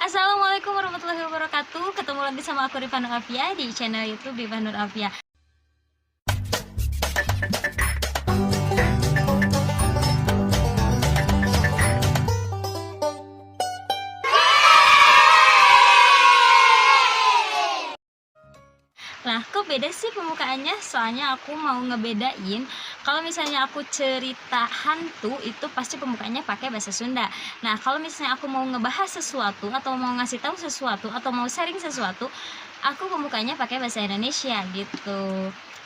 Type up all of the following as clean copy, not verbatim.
Assalamualaikum warahmatullahi wabarakatuh. Ketemu lagi sama aku Rifa Nur Afia di channel YouTube Rifa Nur Afia. Nah, kok beda sih pembukaannya? Soalnya aku mau ngebedain kalau misalnya aku cerita hantu itu pasti pembukaannya pakai bahasa Sunda. Nah, kalau misalnya aku mau ngebahas sesuatu atau mau ngasih tahu sesuatu atau mau sharing sesuatu, aku pembukaannya pakai bahasa Indonesia gitu.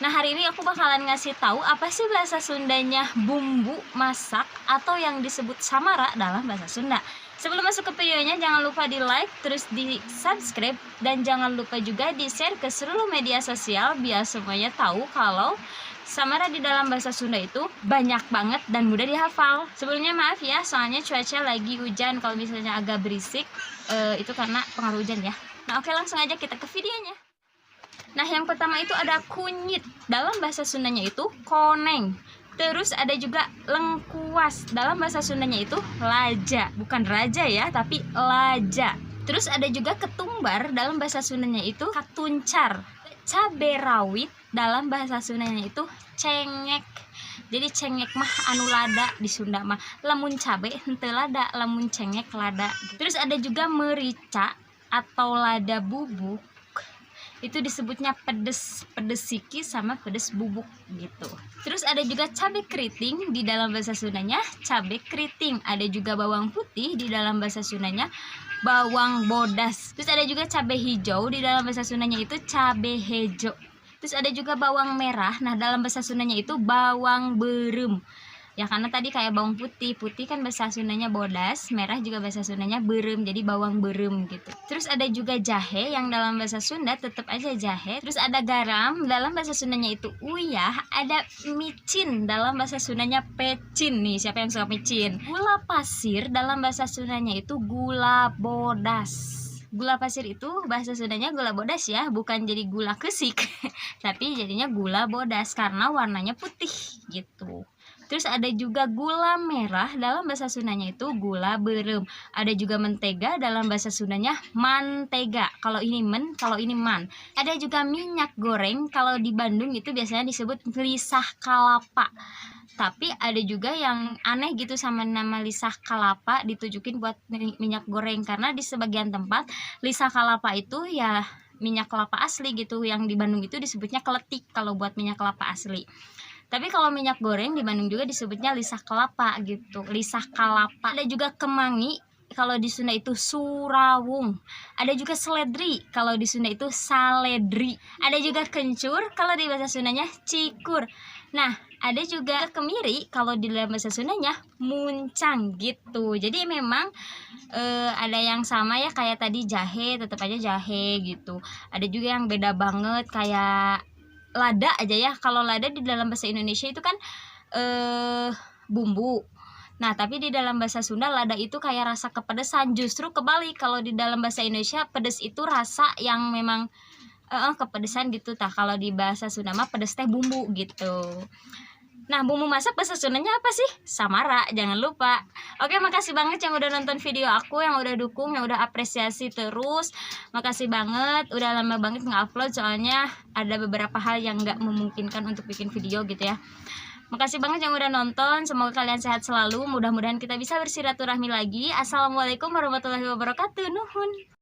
Nah, hari ini aku bakalan ngasih tahu apa sih bahasa Sundanya bumbu masak atau yang disebut samara dalam bahasa Sunda. Sebelum masuk ke videonya, jangan lupa di like, terus di subscribe, dan jangan lupa juga di share ke seluruh media sosial biar semuanya tahu kalau samara di dalam bahasa Sunda itu banyak banget dan mudah dihafal. Sebelumnya maaf ya, soalnya cuaca lagi hujan, kalau misalnya agak berisik itu karena pengaruh hujan ya. Nah oke, langsung aja kita ke videonya. Nah yang pertama itu ada kunyit, dalam bahasa Sundanya itu koneng. Terus ada juga lengkuas, dalam bahasa Sundanya itu laja, bukan raja ya, tapi laja. Terus ada juga ketumbar, dalam bahasa Sundanya itu katuncar. Cabe rawit, dalam bahasa Sundanya itu cengek. Jadi cengek mah anu lada, di Sunda mah lamun cabe henteu lada, lamun cengek lada. Terus ada juga merica atau lada bubuk, itu disebutnya pedes siki sama pedes bubuk gitu. Terus ada juga cabai keriting, di dalam bahasa Sundanya cabai keriting. Ada juga bawang putih, di dalam bahasa Sundanya bawang bodas. Terus ada juga cabai hijau, di dalam bahasa Sundanya itu cabai hejo. Terus ada juga bawang merah, nah dalam bahasa Sundanya itu bawang berem. Ya karena tadi kayak bawang putih kan bahasa Sundanya bodas, merah juga bahasa Sundanya berem, jadi bawang berem gitu. Terus ada juga jahe, yang dalam bahasa Sunda tetap aja jahe. Terus ada garam, dalam bahasa Sundanya itu uyah. Ada micin, dalam bahasa Sundanya pecin. Nih siapa yang suka micin? Gula pasir, dalam bahasa Sundanya itu gula bodas. Gula pasir itu bahasa Sundanya gula bodas ya, bukan jadi gula kesik tapi jadinya gula bodas karena warnanya putih gitu. Terus ada juga gula merah, dalam bahasa Sundanya itu gula berem. Ada juga mentega, dalam bahasa Sundanya mantega. Kalau ini men, kalau ini man. Ada juga minyak goreng, kalau di Bandung itu biasanya disebut lisah kalapa. Tapi ada juga yang aneh gitu sama nama lisah kalapa ditujukin buat minyak goreng, karena di sebagian tempat lisah kalapa itu ya minyak kelapa asli gitu. Yang di Bandung itu disebutnya keletik kalau buat minyak kelapa asli. Tapi kalau minyak goreng di Bandung juga disebutnya lisah kelapa gitu, lisah kalapa. Ada juga kemangi, kalau di Sunda itu surawung. Ada juga seledri, kalau di Sunda itu saledri. Ada juga kencur, kalau di bahasa Sundanya cikur. Nah, ada juga kemiri, kalau di dalam bahasa Sundanya muncang gitu. Jadi memang ada yang sama ya, kayak tadi jahe, tetap aja jahe gitu. Ada juga yang beda banget kayak lada aja ya. Kalau lada di dalam bahasa Indonesia itu kan bumbu. Nah, tapi di dalam bahasa Sunda lada itu kayak rasa kepedesan. Justru kebalik, kalau di dalam bahasa Indonesia pedes itu rasa yang memang kepedesan gitu. Tah kalau di bahasa Sunda mah pedes teh bumbu gitu. Nah, bumbu masak bahasa Sundanya apa sih? Samara, jangan lupa. Oke, makasih banget yang udah nonton video aku, yang udah dukung, yang udah apresiasi terus. Makasih banget, udah lama banget nge-upload soalnya ada beberapa hal yang nggak memungkinkan untuk bikin video gitu ya. Makasih banget yang udah nonton, semoga kalian sehat selalu. Mudah-mudahan kita bisa bersiraturahmi lagi. Assalamualaikum warahmatullahi wabarakatuh. Nuhun.